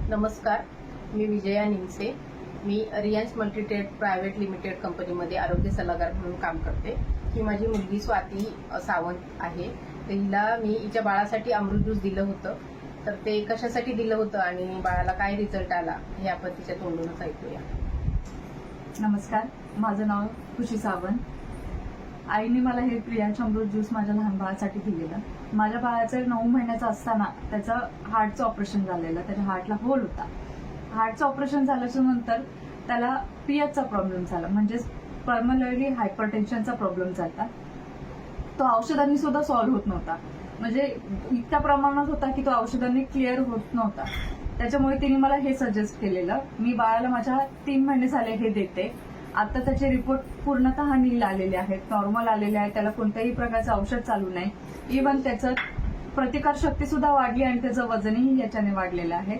नमस्कार, मी विजया निमसे. मी Riyansh multitrade private limited कंपनीमध्ये आरोग्य सल्लागार म्हणून काम करते. ही माझी मुलगी स्वाती सावंत आहे. तर हिला मी हिच्या बाळासाठी अमृत ज्यूस दिलं होतं. तर ते कशासाठी दिलं होतं आणि बाळाला काय रिझल्ट आला हे आपण तिच्या तोंडूनच ऐकूया. नमस्कार, माझं नाव खुशी सावंत. आईने मला हे प्रियांश अमृत ज्यूस माझ्या लहान बाळासाठी दिलेलं. माझ्या बाळाचं 9 महिन्याचं असताना त्याचं हार्टचं ऑपरेशन झालेलं. त्याच्या हार्टला होल होता. हार्टचं ऑपरेशन झाल्याच्या नंतर त्याला पीएचचा प्रॉब्लेम झाला, म्हणजे पर्मनरी हायपरटेन्शनचा प्रॉब्लेम झाला. तो औषधांनी सुद्धा सॉल्व्ह होत नव्हता, म्हणजे इतक्या प्रमाणात होता की तो औषधांनी क्लिअर होत नव्हता. त्याच्यामुळे तिने मला हे सजेस्ट केलेलं. मी बाळाला माझ्या 3 महिने झाले हे देते. आता त्याचे रिपोर्ट पूर्णतः नील आलेले आहेत, नॉर्मल आलेले आहेत. त्याला कोणत्याही प्रकारचं औषध चालू नाही. इव्हन त्याचं प्रतिकारशक्ती सुद्धा वाढली आणि त्याचं वजनही याच्याने वाढलेलं आहे.